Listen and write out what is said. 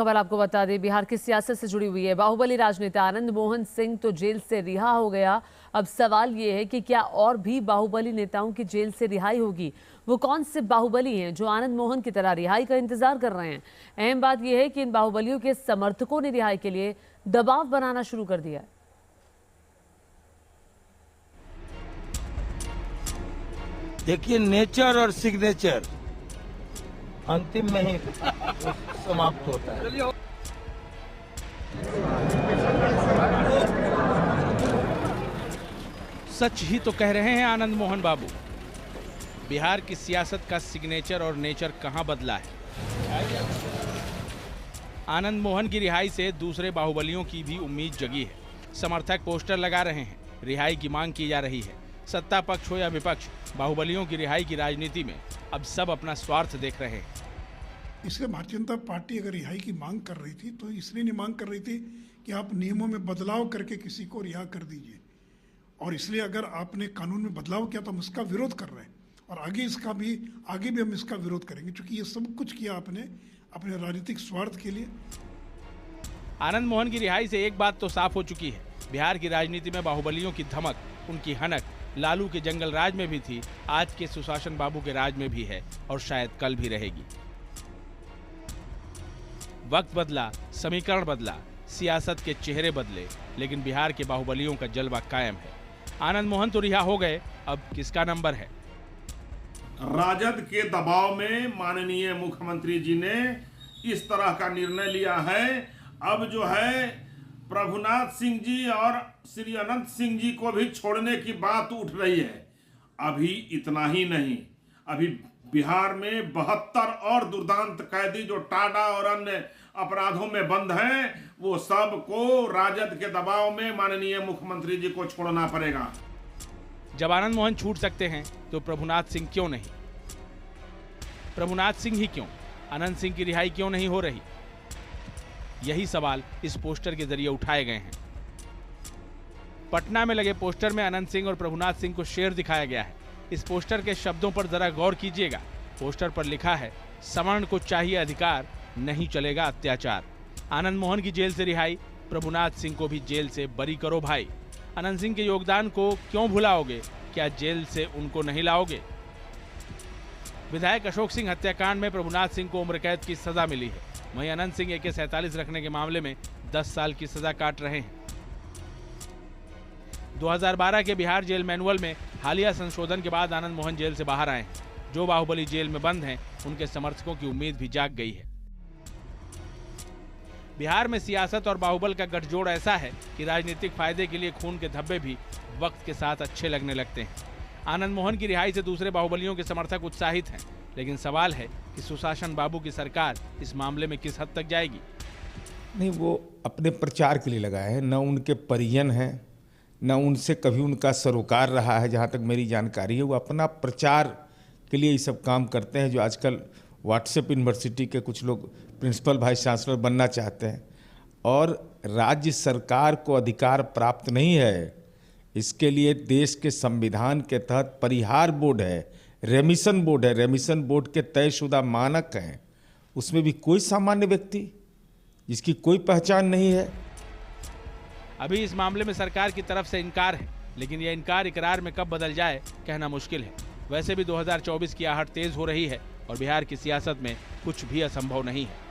खबर आपको बता दें, बिहार की सियासत से जुड़ी हुई है। बाहुबली राजनेता आनंद मोहन सिंह तो जेल से रिहा हो गया। अब सवाल ये है कि क्या और भी बाहुबली नेताओं की जेल से रिहाई होगी? वो कौन से बाहुबली हैं जो आनंद मोहन की तरह रिहाई का इंतजार कर रहे हैं? अहम बात यह है कि इन बाहुबलियों के समर्थकों ने रिहाई के लिए दबाव बनाना शुरू कर दिया है। देखिए, नेचर और सिग्नेचर अंतिम में ही समाप्त होता है। सच ही तो कह रहे हैं आनंद मोहन बाबू। बिहार की सियासत का सिग्नेचर और नेचर कहां बदला है? आनंद मोहन की रिहाई से दूसरे बाहुबलियों की भी उम्मीद जगी है। समर्थक पोस्टर लगा रहे हैं, रिहाई की मांग की जा रही है। सत्ता पक्ष हो या विपक्ष, बाहुबलियों की रिहाई की राजनीति में अब सब अपना स्वार्थ देख रहे हैं। इसलिए भारतीय जनता पार्टी अगर रिहाई की मांग कर रही थी तो इसलिए नहीं मांग कर रही थी कि आप नियमों में बदलाव करके किसी को रिहा कर दीजिए, और इसलिए अगर आपने कानून में बदलाव किया तो हम इसका विरोध कर रहे हैं और आगे भी हम इसका विरोध करेंगे, क्योंकि ये सब कुछ किया आपने अपने राजनीतिक स्वार्थ के लिए। आनंद मोहन की रिहाई से एक बात तो साफ हो चुकी है, बिहार की राजनीति में बाहुबलियों की धमक, उनकी हनक लालू के जंगल राज में भी थी, आज के सुशासन बाबू के राज में भी है और शायद कल भी रहेगी। वक्त बदला, समीकरण बदला, सियासत के चेहरे बदले, लेकिन बिहार के बाहुबलियों का जलवा कायम है। आनंद मोहन तो रिहा हो गए, अब किसका नंबर है? राजद के दबाव में माननीय मुख्यमंत्री जी ने इस तरह का निर्णय लिया है। अब जो है प्रभुनाथ सिंह जी और श्री अनंत सिंह जी को भी छोड़ने की बात उठ रही है। अभी इतना ही नहीं, अभी बिहार में 72 और दुर्दांत कैदी जो टाडा और अन्य अपराधों में बंद हैं, वो सब को राजद के दबाव में माननीय मुख्यमंत्री जी को छोड़ना पड़ेगा। जब आनंद मोहन छूट सकते हैं तो प्रभुनाथ सिंह क्यों नहीं? प्रभुनाथ सिंह ही क्यों? अनंत सिंह की रिहाई क्यों नहीं हो रही? यही सवाल इस पोस्टर के जरिए उठाए गए हैं। पटना में लगे पोस्टर में अनंत सिंह और प्रभुनाथ सिंह को शेर दिखाया गया है। इस पोस्टर के शब्दों पर जरा गौर कीजिएगा। पोस्टर पर लिखा है, सवर्ण को चाहिए अधिकार, नहीं चलेगा अत्याचार। आनंद मोहन की जेल से रिहाई, प्रभुनाथ सिंह को भी जेल से बरी करो भाई। अनंत सिंह के योगदान को क्यों भुलाओगे? क्या जेल से उनको नहीं लाओगे? विधायक अशोक सिंह हत्याकांड में प्रभुनाथ सिंह को उम्र कैद की सजा मिली है। वहीं अनंत सिंह AK-47 रखने के मामले में 10 साल की सजा काट रहे हैं। 2012 के बिहार जेल मैनुअल में हालिया संशोधन के बाद आनंद मोहन जेल से बाहर आए हैं। जो बाहुबली जेल में बंद हैं, उनके समर्थकों की उम्मीद भी जाग गई है। बिहार में सियासत और बाहुबल का गठजोड़ ऐसा है कि राजनीतिक फायदे के लिए खून के धब्बे भी वक्त के साथ अच्छे लगने लगते हैं। आनंद मोहन की रिहाई से दूसरे बाहुबलियों के समर्थक उत्साहित हैं, लेकिन सवाल है कि सुशासन बाबू की सरकार इस मामले में किस हद तक जाएगी? नहीं, वो अपने प्रचार के लिए लगाए हैं, न उनके परिजन हैं, न उनसे कभी उनका सरोकार रहा है। जहाँ तक मेरी जानकारी है, वो अपना प्रचार के लिए ये सब काम करते हैं। जो आजकल व्हाट्सएप यूनिवर्सिटी के कुछ लोग प्रिंसिपल वाइस चांसलर बनना चाहते हैं, और राज्य सरकार को अधिकार प्राप्त नहीं है। इसके लिए देश के संविधान के तहत परिहार बोर्ड है, रेमिशन बोर्ड है, रेमिशन बोर्ड के तयशुदा मानक हैं। उसमें भी कोई सामान्य व्यक्ति जिसकी कोई पहचान नहीं है। अभी इस मामले में सरकार की तरफ से इनकार है, लेकिन यह इनकार इकरार में कब बदल जाए कहना मुश्किल है। वैसे भी 2024 की आहट तेज हो रही है और बिहार की सियासत में कुछ भी असंभव नहीं है।